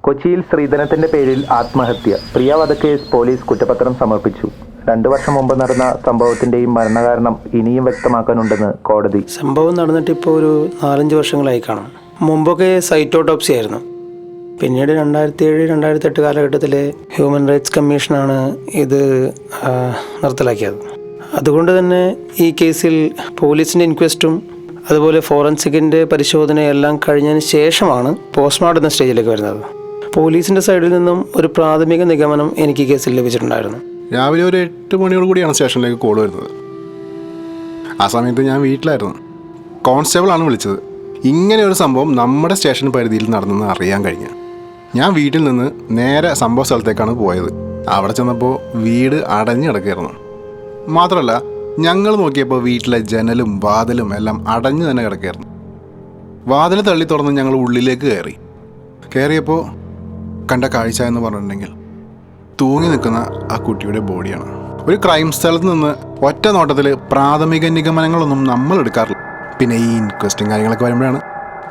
കൊച്ചിയിൽ ശ്രീധനത്തിന്റെ പേരിൽ ആത്മഹത്യ. പ്രിയ വധക്കേസ് പോലീസ് കുറ്റപത്രം സമർപ്പിച്ചു. 2 വർഷം മുമ്പ് നടന്ന സംഭവത്തിന്റെയും മരണകാരണം ഇനിയും വ്യക്തമാക്കാനുണ്ടെന്ന് കോടതി. സംഭവം നടന്നിട്ട് ഇപ്പോൾ ഒരു 4-5 വർഷങ്ങളായി കാണും. മുമ്പൊക്കെ സൈറ്റ് ഓട്ടോപ്സി ആയിരുന്നു. പിന്നീട് 2007-2008 കാലഘട്ടത്തിലെ ഹ്യൂമൻ റൈറ്റ്സ് കമ്മീഷനാണ് ഇത് നിർത്തലാക്കിയത്. അതുകൊണ്ട് തന്നെ ഈ കേസിൽ പോലീസിൻ്റെ ഇൻക്വസ്റ്റും അതുപോലെ ഫോറൻസിക്കിൻ്റെ പരിശോധനയെല്ലാം കഴിഞ്ഞതിന് ശേഷമാണ് പോസ്റ്റ്മോർട്ടം എന്ന സ്റ്റേജിലേക്ക് വരുന്നത്. പോലീസിൻ്റെ സൈഡിൽ നിന്നും ഒരു പ്രാഥമിക നിഗമനം എനിക്ക് ഈ കേസിൽ ലഭിച്ചിട്ടുണ്ടായിരുന്നു. രാവിലെ ഒരു 8 മണിയോട് കൂടിയാണ് സ്റ്റേഷനിലേക്ക് കോൾ വരുന്നത്. ആ സമയത്ത് ഞാൻ വീട്ടിലായിരുന്നു. കോൺസ്റ്റബിളാണ് വിളിച്ചത്. ഇങ്ങനെ ഒരു സംഭവം നമ്മുടെ സ്റ്റേഷൻ പരിധിയിൽ നടന്നെന്ന് അറിയാൻ കഴിഞ്ഞു. ഞാൻ വീട്ടിൽ നിന്ന് നേരെ സംഭവ സ്ഥലത്തേക്കാണ് പോയത്. അവിടെ ചെന്നപ്പോൾ വീട് അടഞ്ഞു കിടക്കുകയായിരുന്നു. മാത്രമല്ല, ഞങ്ങൾ നോക്കിയപ്പോൾ വീട്ടിലെ ജനലും വാതിലും എല്ലാം അടഞ്ഞു തന്നെ കിടക്കുകയായിരുന്നു. വാതിൽ തള്ളി തുറന്ന് ഞങ്ങൾ ഉള്ളിലേക്ക് കയറിയപ്പോൾ കണ്ട കാഴ്ച എന്ന് പറഞ്ഞിട്ടുണ്ടെങ്കിൽ തൂങ്ങി നിൽക്കുന്ന ആ കുട്ടിയുടെ ബോഡിയാണ്. ഒരു ക്രൈം സ്ഥലത്ത് നിന്ന് ഒറ്റ നോട്ടത്തിൽ പ്രാഥമിക നിഗമനങ്ങളൊന്നും നമ്മൾ എടുക്കാറില്ല. പിന്നെ ഈ ഇൻക്വസ്റ്റും കാര്യങ്ങളൊക്കെ വരുമ്പോഴാണ്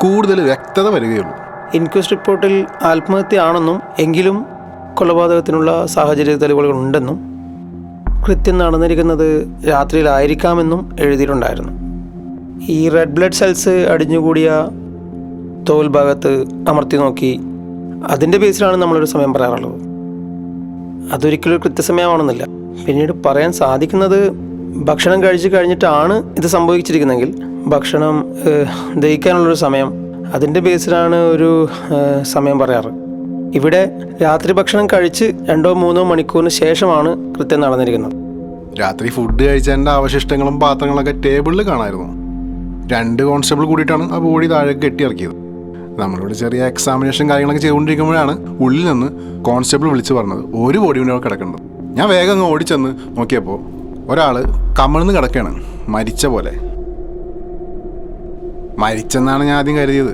കൂടുതൽ വ്യക്തത വരികയുള്ളൂ. ഇൻക്വസ്റ്റ് റിപ്പോർട്ടിൽ ആത്മഹത്യയാണെന്നും എങ്കിലും കൊലപാതകത്തിനുള്ള സാഹചര്യ തെളിവുകൾ ഉണ്ടെന്നും കൃത്യം നടന്നിരിക്കുന്നത് രാത്രിയിലായിരിക്കാമെന്നും എഴുതിയിട്ടുണ്ടായിരുന്നു. ഈ റെഡ് ബ്ലഡ് സെൽസ് അടിഞ്ഞുകൂടിയ തോൽ ഭാഗത്ത് അമർത്തി നോക്കി അതിൻ്റെ ബേസിലാണ് നമ്മളൊരു സമയം പറയാറുള്ളത്. അതൊരിക്കലും ഒരു കൃത്യസമയമാണെന്നില്ല. പിന്നീട് പറയാൻ സാധിക്കുന്നത് ഭക്ഷണം കഴിച്ച് കഴിഞ്ഞിട്ടാണ് ഇത് സംഭവിച്ചിരിക്കുന്നതെങ്കിൽ ഭക്ഷണം ദഹിക്കാനുള്ളൊരു സമയം, അതിൻ്റെ ബേസിലാണ് ഒരു സമയം പറയാറ്. ഇവിടെ രാത്രി ഭക്ഷണം കഴിച്ച് 2-3 മണിക്കൂറിന് ശേഷമാണ് കൃത്യം നടന്നിരിക്കുന്നത്. രാത്രി ഫുഡ് കഴിച്ചതിൻ്റെ അവശിഷ്ടങ്ങളും പാത്രങ്ങളൊക്കെ ടേബിളിൽ കാണാമായിരുന്നു. 2 കോൺസ്റ്റബിൾ കൂടിയിട്ടാണ് ആ ബോഡി താഴെ കെട്ടിയിറക്കിയത്. നമ്മളിവിടെ ചെറിയ എക്സാമിനേഷൻ കാര്യങ്ങളൊക്കെ ചെയ്തുകൊണ്ടിരിക്കുമ്പോഴാണ് ഉള്ളിൽ നിന്ന് കോൺസ്റ്റബിൾ വിളിച്ച് പറഞ്ഞത് ഒരു ബോഡി കൂടെ കിടക്കുന്നത്. ഞാൻ വേഗം അങ്ങ് ഓടിച്ചെന്ന് നോക്കിയപ്പോൾ ഒരാൾ കമിഴ്ന്ന് കിടക്കുകയാണ്, മരിച്ച പോലെ. മരിച്ചെന്നാണ് ഞാൻ ആദ്യം കരുതിയത്.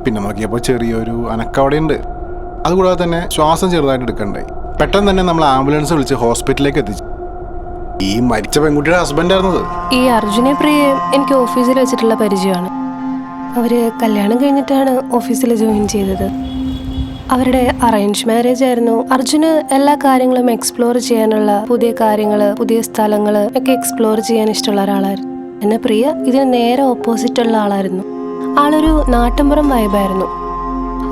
പിന്നെ നോക്കിയപ്പോൾ ചെറിയൊരു അനക്കവിടെയുണ്ട്. അതുകൂടാതെ തന്നെ ശ്വാസം ചെറുതായിട്ട് എടുക്കണ്ടായി. പെട്ടെന്ന് തന്നെ നമ്മൾ ആംബുലൻസ് വിളിച്ച് ഹോസ്പിറ്റലിലേക്ക് എത്തിച്ചു. ഈ മരിച്ച പെൺകുട്ടിയുടെ ഹസ്ബൻഡായിരുന്നത്. ഈ അർജുനെ പ്രിയെ എനിക്ക് ഓഫീസിൽ വെച്ചിട്ടുള്ള പരിചയമാണ്. അവര് കല്യാണം കഴിഞ്ഞിട്ടാണ് ഓഫീസിൽ ജോയിൻ ചെയ്തത്. അവരുടെ അറേഞ്ച് മാരേജ് ആയിരുന്നു. അർജുന് എല്ലാ കാര്യങ്ങളും എക്സ്പ്ലോർ ചെയ്യാനുള്ള, പുതിയ കാര്യങ്ങൾ, പുതിയ സ്ഥലങ്ങൾ ഒക്കെ എക്സ്പ്ലോർ ചെയ്യാൻ ഇഷ്ടമുള്ള ഒരാളായിരുന്നു. എന്നെ പ്രിയ ഇതിന് നേരെ ഓപ്പോസിറ്റ് ഉള്ള ആളായിരുന്നു. ആളൊരു നാട്ടിൻപുറം വൈബായിരുന്നു.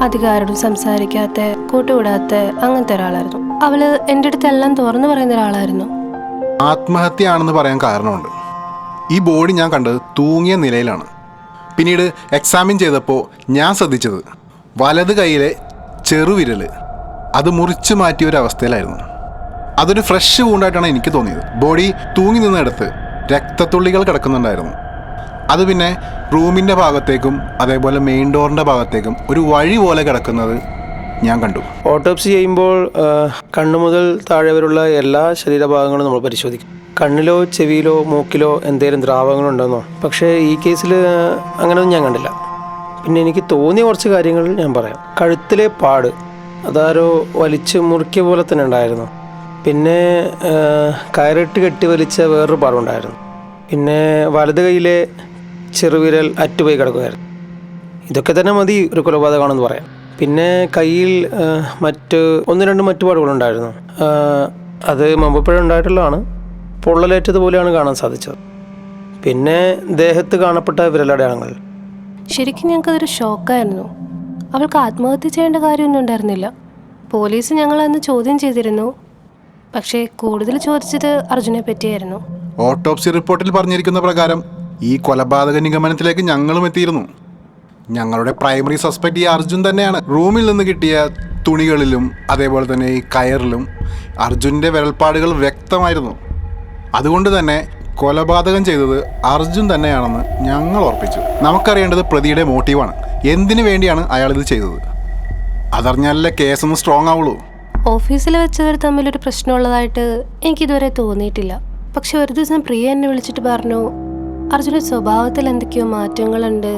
അധികാരോടും സംസാരിക്കാത്ത, കൂട്ടുകൂടാത്ത അങ്ങനത്തെ ഒരാളായിരുന്നു. അവള് എൻ്റെ അടുത്ത് എല്ലാം തുറന്നു പറയുന്ന ഒരാളായിരുന്നു. ആത്മഹത്യയാണെന്ന് പറയാൻ കാരണമുണ്ട്. ഈ ബോഡി ഞാൻ കണ്ടത് തൂങ്ങിയ നിലയിലാണ്. പിന്നീട് എക്സാമിൻ ചെയ്തപ്പോൾ ഞാൻ ശ്രദ്ധിച്ചത് വലത് കൈയിലെ ചെറുവിരൽ അത് മുറിച്ച് മാറ്റിയ ഒരു അവസ്ഥയിലായിരുന്നു. അതൊരു ഫ്രഷ് വൂണ്ടായിട്ടാണ് എനിക്ക് തോന്നിയത്. ബോഡി തൂങ്ങി നിന്നിടത്ത് രക്തത്തുള്ളികൾ കിടക്കുന്നുണ്ടായിരുന്നു. അത് പിന്നെ റൂമിൻ്റെ ഭാഗത്തേക്കും അതേപോലെ മെയിൻ ഡോറിൻ്റെ ഭാഗത്തേക്കും ഒരു വഴി പോലെ കിടക്കുന്നത് ഞാൻ കണ്ടു. ഓട്ടോപ്സി ചെയ്യുമ്പോൾ കണ്ണു മുതൽ താഴെ വരെയുള്ള എല്ലാ ശരീരഭാഗങ്ങളും നമ്മൾ പരിശോധിക്കും. കണ്ണിലോ ചെവിയിലോ മൂക്കിലോ എന്തെങ്കിലും ദ്രാവകങ്ങളുണ്ടെന്നോ. പക്ഷേ ഈ കേസിൽ അങ്ങനെയൊന്നും ഞാൻ കണ്ടില്ല. പിന്നെ എനിക്ക് തോന്നിയ കുറച്ച് കാര്യങ്ങൾ ഞാൻ പറയാം. കഴുത്തിലെ പാട് അതാരോ വലിച്ച് മുറുക്കിയ പോലെ തന്നെ ഉണ്ടായിരുന്നു. പിന്നെ കയറിട്ട് കെട്ടി വലിച്ച വേറൊരു പാടുണ്ടായിരുന്നു. പിന്നെ വലത് കൈയിലെ ചെറുവിരൽ അറ്റുപോയി കിടക്കുമായിരുന്നു. ഇതൊക്കെ തന്നെ മതി ഒരു കൊലപാതകമാണെന്ന് പറയാം. പിന്നെ കയ്യിൽ മറ്റ് 1-2 മറ്റു പാടുകളുണ്ടായിരുന്നു. അത് മുമ്പപ്പോഴും ഉണ്ടായിട്ടുള്ളതാണ്. പൊള്ളലേറ്റതുപോലെയാണ് കാണാൻ സാധിച്ചത്. പിന്നെ ദേഹത്ത് കാണപ്പെട്ട വിരലടയാളങ്ങൾ. ശരിക്കും ഞങ്ങൾക്കതൊരു ഷോക്കായിരുന്നു. അവൾക്ക് ആത്മഹത്യ ചെയ്യേണ്ട കാര്യമൊന്നും ഉണ്ടായിരുന്നില്ല. പോലീസ് ഞങ്ങളന്ന് ചോദ്യം ചെയ്തിരുന്നു. പക്ഷേ കൂടുതൽ ചോദിച്ചത് അർജുനെ പറ്റിയായിരുന്നു. ഓട്ടോപ്സി റിപ്പോർട്ടിൽ പറഞ്ഞിരിക്കുന്ന പ്രകാരം ഈ കൊലപാതക നിഗമനത്തിലേക്ക് ഞങ്ങളും എത്തിയിരുന്നു. ഞങ്ങളുടെ പ്രൈമറി സസ്പെക്ട് ഈ അർജുൻ തന്നെയാണ്. റൂമിൽ നിന്ന് കിട്ടിയ തുണികളിലും അതേപോലെ തന്നെ ഈ കയറിലും അർജുൻ്റെ വിരൽപ്പാടുകൾ വ്യക്തമായിരുന്നു. അതുകൊണ്ട് തന്നെ കൊലപാതകം ചെയ്തത് അർജുൻ തന്നെയാണെന്ന് ഞങ്ങൾ ഉറപ്പിച്ചു. നമുക്കറിയേണ്ടത് പ്രതിയുടെ മോട്ടീവാണ്. എന്തിനു വേണ്ടിയാണ് അയാളിത് ചെയ്തത്? അതറിഞ്ഞാലല്ലേ കേസൊന്ന് സ്ട്രോങ് ആവുള്ളൂ. ഓഫീസിൽ വെച്ചവർ തമ്മിലൊരു പ്രശ്നമുള്ളതായിട്ട് എനിക്കിതുവരെ തോന്നിയിട്ടില്ല. പക്ഷെ ഒരു ദിവസം പ്രിയ എന്നെ വിളിച്ചിട്ട് പറഞ്ഞു, അർജുൻ്റെ സ്വഭാവത്തിൽ എന്തൊക്കെയോ മാറ്റങ്ങളുണ്ട്,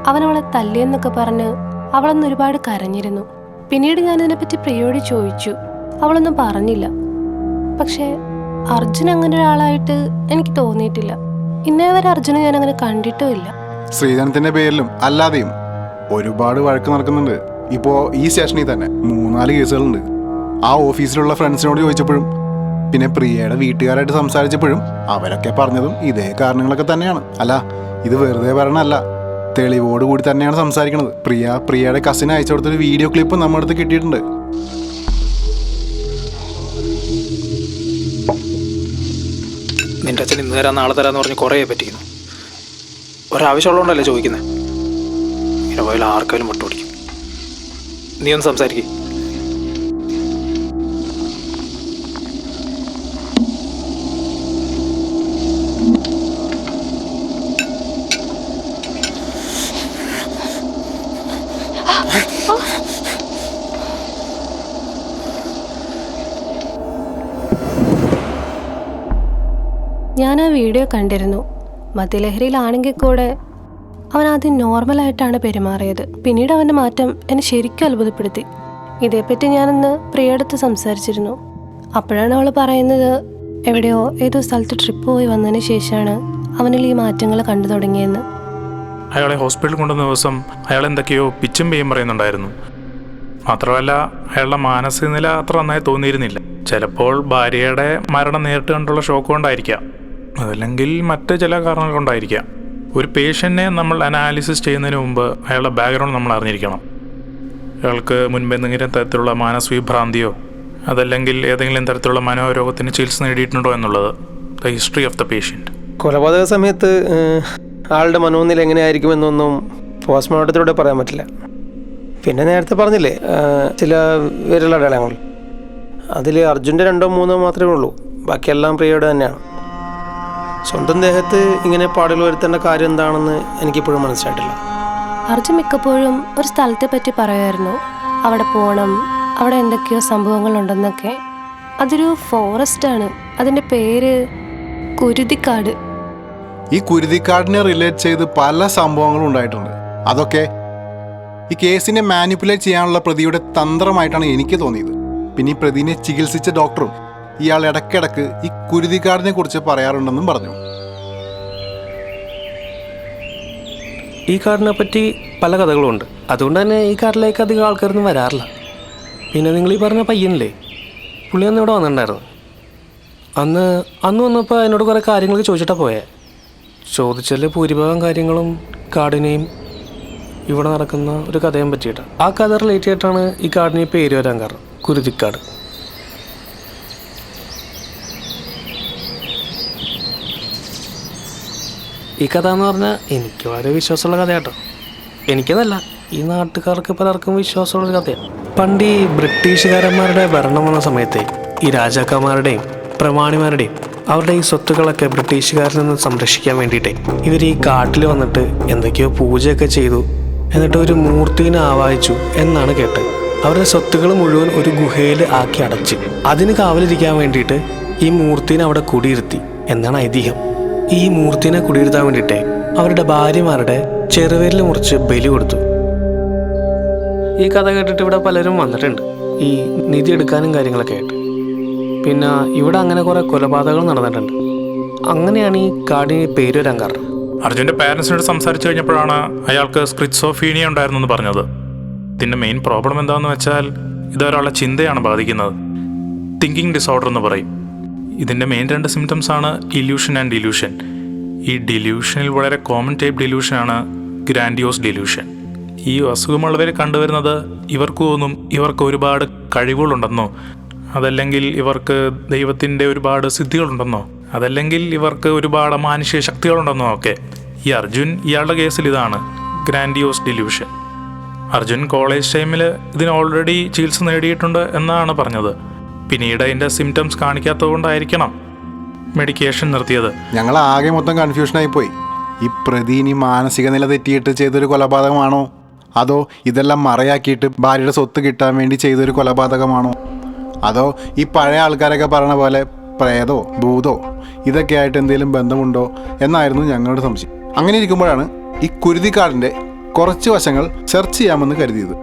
അവനവളെ തല്ലിയെന്നൊക്കെ പറഞ്ഞ് അവളൊന്ന് ഒരുപാട് കരഞ്ഞിരുന്നു. പിന്നീട് ഞാനിതിനെപ്പറ്റി പ്രിയയോട് ചോദിച്ചു. അവളൊന്നും പറഞ്ഞില്ല. പക്ഷേ അർജുൻ അങ്ങനെ ഒരാളായിട്ട് എനിക്ക് തോന്നിയിട്ടില്ല. ഇന്നേ വരെ അർജുനെ ഞാൻ അങ്ങനെ കണ്ടിട്ടുമില്ല. ശ്രീധനത്തിന്റെ പേരിലും അല്ലാതെയും ഒരുപാട് വഴക്ക് നടക്കുന്നുണ്ട്. ഇപ്പോൾ ഈ സ്റ്റേഷനിൽ തന്നെ 3-4 കേസുകളുണ്ട്. ആ ഓഫീസിലുള്ള ഫ്രണ്ട്സിനോട് ചോദിച്ചപ്പോഴും പിന്നെ പ്രിയയുടെ വീട്ടുകാരായിട്ട് സംസാരിച്ചപ്പോഴും അവരൊക്കെ പറഞ്ഞതും ഇതേ കാരണങ്ങളൊക്കെ തന്നെയാണ്. അല്ല, ഇത് വെറുതെ പറയണല്ല, തെളിവോട് കൂടി തന്നെയാണ് സംസാരിക്കുന്നത്. പ്രിയയുടെ കസിന് അയച്ചു കൊടുത്തൊരു വീഡിയോ ക്ലിപ്പ് നമ്മുടെ അടുത്ത് കിട്ടിയിട്ടുണ്ട്. നിന്റെ അച്ഛൻ ഇന്ന് തരാം നാളെ തരാന്ന് പറഞ്ഞ് കുറേ പറ്റിക്കുന്നു. ഒരാവശ്യമുള്ളതുകൊണ്ടല്ലേ ചോദിക്കുന്നത്. ഇങ്ങനെ പോയാൽ ആർക്കാലും മുട്ടുപിടിക്കും. നീ ഒന്ന് സംസാരിക്കേ. ഞാൻ ആ വീഡിയോ കണ്ടിരുന്നു. മദ്യലഹരിയിലാണെങ്കിൽ കൂടെ അവൻ ആദ്യം നോർമലായിട്ടാണ് പെരുമാറിയത്. പിന്നീട് അവൻ്റെ മാറ്റം എന്നെ ശരിക്കും അത്ഭുതപ്പെടുത്തി. ഇതേപ്പറ്റി ഞാനന്ന് പ്രിയടുത്ത് സംസാരിച്ചിരുന്നു. അപ്പോഴാണ് അവൾ പറയുന്നത് എവിടെയോ ഏതോ സ്ഥലത്ത് ട്രിപ്പ് പോയി വന്നതിന് ശേഷമാണ് അവനിൽ ഈ മാറ്റങ്ങൾ കണ്ടു തുടങ്ങിയെന്ന്. അയാളെ ഹോസ്പിറ്റലിൽ കൊണ്ടുവന്ന ദിവസം അയാൾ എന്തൊക്കെയോ പിച്ചും പേയും പറയുന്നുണ്ടായിരുന്നു. മാത്രമല്ല അയാളുടെ മാനസിക നില അത്ര നന്നായി തോന്നിയിരുന്നില്ല. ചിലപ്പോൾ ഭാര്യയുടെ മരണം നേരിട്ട് കണ്ടുള്ള ഷോക്ക് കൊണ്ടായിരിക്കാം, അതല്ലെങ്കിൽ മറ്റ് ചില കാരണങ്ങൾ കൊണ്ടായിരിക്കാം. ഒരു പേഷ്യൻറ്റിനെ നമ്മൾ അനാലിസിസ് ചെയ്യുന്നതിന് മുമ്പ് അയാളുടെ ബാക്ക്ഗ്രൗണ്ട് നമ്മൾ അറിഞ്ഞിരിക്കണം. അയാൾക്ക് മുൻപ് എന്തെങ്കിലും തരത്തിലുള്ള മാനസവിഭ്രാന്തിയോ അതല്ലെങ്കിൽ ഏതെങ്കിലും തരത്തിലുള്ള മനോരോഗത്തിന് ചികിത്സ നേടിയിട്ടുണ്ടോ എന്നുള്ളത് the history of the patient. കൊലപാതക സമയത്ത് ആളുടെ മനോനില എങ്ങനെയായിരിക്കുമെന്നൊന്നും പോസ്റ്റ്മോർട്ടത്തിലൂടെ പറയാൻ പറ്റില്ല. പിന്നെ നേരത്തെ പറഞ്ഞില്ലേ ചില വിരലടയാളങ്ങൾ, അതിൽ അർജുൻ്റെ 2-3 മാത്രമേ ഉള്ളൂ. ബാക്കിയെല്ലാം പ്രിയയുടെ തന്നെയാണ്. സ്വന്തം ദേഹത്ത് ഇങ്ങനെ പാടുകൾ വരുത്തേണ്ട കാര്യം എന്താണെന്ന് എനിക്കിപ്പോഴും മനസ്സിലായിട്ടില്ല. അർജുൻ മിക്കപ്പോഴും ഒരു സ്ഥലത്തെ പറ്റി പറയുമായിരുന്നു. അവിടെ പോകണം, അവിടെ എന്തൊക്കെയോ സംഭവങ്ങളുണ്ടെന്നൊക്കെ. അതൊരു ഫോറസ്റ്റാണ്. അതിൻ്റെ പേര് കുരുതിക്കാട്. ഈ കുരുതിക്കാടിനെ റിലേറ്റ് ചെയ്ത് പല സംഭവങ്ങളും ഉണ്ടായിട്ടുണ്ട്. അതൊക്കെ ഈ കേസിനെ മാനിപ്പുലേറ്റ് ചെയ്യാനുള്ള പ്രതിയുടെ തന്ത്രമായിട്ടാണ് എനിക്ക് തോന്നിയത്. പിന്നെ ഈ പ്രതിനെ ചികിത്സിച്ച ഡോക്ടറും ഇയാൾ ഇടയ്ക്കിടയ്ക്ക് ഈ കുരുതിക്കാടിനെ കുറിച്ച് പറയാറുണ്ടെന്നും പറഞ്ഞു. ഈ കാടിനെ പറ്റി പല കഥകളുമുണ്ട്. അതുകൊണ്ട് തന്നെ ഈ കാട്ടിലേക്ക് അധികം ആൾക്കാരൊന്നും വരാറില്ല. പിന്നെ നിങ്ങൾ ഈ പറഞ്ഞ പയ്യനില്ലേ, പുള്ളി അന്ന് ഇവിടെ വന്നിട്ടുണ്ടായിരുന്നു. അന്ന് വന്നപ്പോൾ എന്നോട് കുറേ കാര്യങ്ങളൊക്കെ ചോദിച്ചിട്ടാണ് പോയേ. ചോദിച്ചാൽ ഭൂരിഭാഗം കാര്യങ്ങളും കാടിനെയും ഇവിടെ നടക്കുന്ന ഒരു കഥയും പറ്റിയിട്ടാണ്. ആ കഥ റിലേറ്റ് ചെയ്തിട്ടാണ് ഈ കാടിന് പേര് വരാൻ കാരണം, കുരുതിക്കാട്. ഈ കഥ എന്ന് പറഞ്ഞാൽ എനിക്ക് വളരെ വിശ്വാസമുള്ള കഥയാട്ടോ. എനിക്കതല്ല, ഈ നാട്ടുകാർക്ക് പലർക്കും വിശ്വാസമുള്ളൊരു കഥയാണ്. പണ്ട് ഈ ബ്രിട്ടീഷുകാരന്മാരുടെ ഭരണം വന്ന സമയത്ത് ഈ രാജാക്കന്മാരുടെയും പ്രമാണിമാരുടെയും അവരുടെ ഈ സ്വത്തുക്കളൊക്കെ ബ്രിട്ടീഷുകാരിൽ നിന്ന് സംരക്ഷിക്കാൻ വേണ്ടിയിട്ട് ഇവർ ഈ കാട്ടിൽ വന്നിട്ട് എന്തൊക്കെയോ പൂജയൊക്കെ ചെയ്തു. എന്നിട്ട് ഒരു മൂർത്തിനെ ആവാഹിച്ചു എന്നാണ് കേട്ടത്. അവരുടെ സ്വത്തുക്കൾ മുഴുവൻ ഒരു ഗുഹയിൽ ആക്കി അടച്ച് അതിന് കാവലിരിക്കാൻ വേണ്ടിയിട്ട് ഈ മൂർത്തിനെ അവിടെ കുടിയിരുത്തി എന്നാണ് ഐതിഹ്യം. ഈ മൂർത്തിനെ കുടിയിരുത്താൻ വേണ്ടിയിട്ട് അവരുടെ ഭാര്യമാരുടെ ചെറുവിരൽ മുറിച്ച് ബലി കൊടുത്തു. ഈ കഥ കേട്ടിട്ട് ഇവിടെ പലരും വന്നിട്ടുണ്ട്, ഈ നിധി എടുക്കാനും കാര്യങ്ങളൊക്കെ ആയിട്ട്. പിന്നെ ഇവിടെ അങ്ങനെ കുറേ കൊലപാതകങ്ങൾ നടന്നിട്ടുണ്ട്. അങ്ങനെയാണ് ഈ കാടിന് പേര് വരാൻ കാരണം. അർജുൻ്റെ പാരൻസിനോട് സംസാരിച്ചു കഴിഞ്ഞപ്പോഴാണ് അയാൾക്ക് സ്ക്രിസോഫീനിയ ഉണ്ടായിരുന്നെന്ന് പറഞ്ഞത്. ഇതിൻ്റെ മെയിൻ പ്രോബ്ലം എന്താണെന്ന് വെച്ചാൽ ഇതൊരാളുടെ ചിന്തയാണ് ബാധിക്കുന്നത്. തിങ്കിങ് ഡിസോർഡർ എന്ന് പറയും. ഇതിൻ്റെ മെയിൻ 2 സിംറ്റംസാണ് ഇല്യൂഷൻ ആൻഡ് ഡിലൂഷൻ. ഈ ഡിലൂഷനിൽ വളരെ കോമൺ ടൈപ്പ് ഡിലൂഷനാണ് ഗ്രാൻഡിയോസ് ഡിലൂഷൻ. ഈ അസുഖമുള്ളവർ കണ്ടുവരുന്നത് ഇവർക്ക് തോന്നും ഇവർക്ക് ഒരുപാട് കഴിവുകളുണ്ടെന്നോ, അതല്ലെങ്കിൽ ഇവർക്ക് ദൈവത്തിൻ്റെ ഒരുപാട് സിദ്ധികളുണ്ടെന്നോ, അതല്ലെങ്കിൽ ഇവർക്ക് ഒരുപാട് മാനുഷിക ശക്തികളുണ്ടെന്നോ ഒക്കെ. ഈ അർജുൻ ഇയാളുടെ കേസിൽ ഇതാണ് ഗ്രാൻഡിയോസ് ഡിലൂഷൻ. അർജുൻ കോളേജ് ടൈമിൽ ഇതിന് ഓൾറെഡി ചികിത്സ നേടിയിട്ടുണ്ട് എന്നാണ് പറഞ്ഞത്. പിന്നീട് അതിൻ്റെ സിംറ്റംസ് കാണിക്കാത്തതുകൊണ്ടായിരിക്കണം മെഡിക്കേഷൻ നിർത്തിയത്. ഞങ്ങൾ ആകെ മൊത്തം കൺഫ്യൂഷനായിപ്പോയി. ഈ പ്രതി ഇനി മാനസിക നില തെറ്റിയിട്ട് ചെയ്തൊരു കൊലപാതകമാണോ, അതോ ഇതെല്ലാം മറയാക്കിയിട്ട് ഭാര്യയുടെ സ്വത്ത് കിട്ടാൻ വേണ്ടി ചെയ്തൊരു കൊലപാതകമാണോ, അതോ ഈ പഴയ ആൾക്കാരൊക്കെ പറഞ്ഞ പോലെ പ്രേതോ ഭൂതോ ഇതൊക്കെ ആയിട്ട് എന്തെങ്കിലും ബന്ധമുണ്ടോ എന്നായിരുന്നു ഞങ്ങളുടെ സംശയം. അങ്ങനെ ഇരിക്കുമ്പോഴാണ് ഈ കുരുതിക്കാടിൻ്റെ കുറച്ച് വശങ്ങൾ സെർച്ച് ചെയ്യാമെന്ന് കരുതിയത്.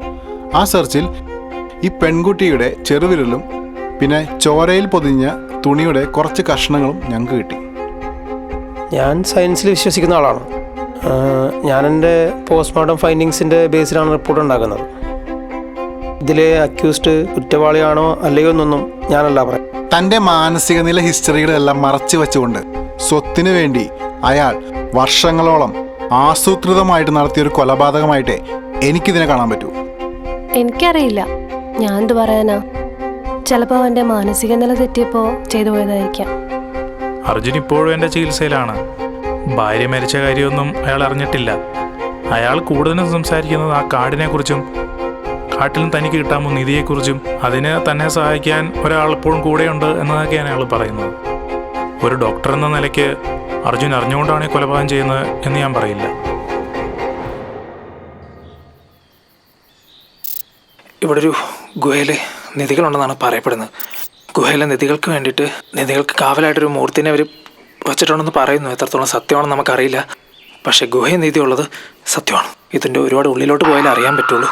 ആ സെർച്ചിൽ ഈ പെൺകുട്ടിയുടെ ചെറുവിരലും പിന്നെ ചോരയിൽ പൊതിഞ്ഞ തുണിയുടെ കുറച്ച് കഷ്ണങ്ങളും ഞങ്ങൾക്ക് കിട്ടി. ഞാൻ സയൻസിൽ വിശ്വസിക്കുന്ന ആളാണ്. ഞാൻ എൻ്റെ പോസ്റ്റ്മോർട്ടം ഫൈൻഡിങ്സിൻ്റെ ബേസിലാണ് റിപ്പോർട്ട് ഉണ്ടാക്കുന്നത്. ഇതിലെ അക്യൂസ്ഡ് കുറ്റവാളിയാണോ അല്ലയോ എന്നൊന്നും ഞാനല്ല പറയാം. തൻ്റെ മാനസിക നില ഹിസ്റ്ററികളെല്ലാം മറച്ചു വെച്ചുകൊണ്ട് സ്വത്തിനു വേണ്ടി അയാൾ വർഷങ്ങളോളം ആസൂത്രിതമായിട്ട് നടത്തിയൊരു കൊലപാതകമായിട്ടേ എനിക്കിതിനെ കാണാൻ പറ്റൂ. എനിക്കറിയില്ല, ഞാൻ എന്ത് പറയാനാ. ചിലപ്പോൾ അവൻ്റെ മാനസിക നില തെറ്റിയപ്പോൾ ചെയ്തു പോയതായിരിക്കാം. അർജുൻ ഇപ്പോഴും എൻ്റെ ചികിത്സയിലാണ്. ഭാര്യ മരിച്ച കാര്യമൊന്നും അയാൾ അറിഞ്ഞിട്ടില്ല. അയാൾ കൂടുതലും സംസാരിക്കുന്നത് ആ കാടിനെക്കുറിച്ചും കാട്ടിലും തനിക്ക് കിട്ടാമോ നിധിയെക്കുറിച്ചും അതിന് തന്നെ സഹായിക്കാൻ ഒരാൾ എപ്പോഴും കൂടെയുണ്ട് എന്നതൊക്കെയാണ് അയാൾ പറയുന്നത്. ഒരു ഡോക്ടർ എന്ന നിലയ്ക്ക് അർജുൻ അറിഞ്ഞുകൊണ്ടാണ് ഈ കൊലപാതകം ചെയ്യുന്നത് എന്ന് ഞാൻ പറയില്ല. ഇവിടെ ഒരു ഗുഹയിൽ നിധികളുണ്ടെന്നാണ് പറയപ്പെടുന്നത്. ഗുഹയിലെ നിധികൾക്ക് വേണ്ടിയിട്ട് നിധികൾക്ക് കാവലായിട്ടൊരു മൂർത്തിനെ അവർ വച്ചിട്ടുണ്ടെന്ന് പറയുന്നു. എത്രത്തോളം സത്യമാണെന്ന് നമുക്കറിയില്ല. പക്ഷേ ഗുഹയിൽ നിധി ഉള്ളത് സത്യമാണ്. ഇതിൻ്റെ ഒരുപാട് ഉള്ളിലോട്ട് പോയാലേ അറിയാൻ പറ്റുള്ളൂ.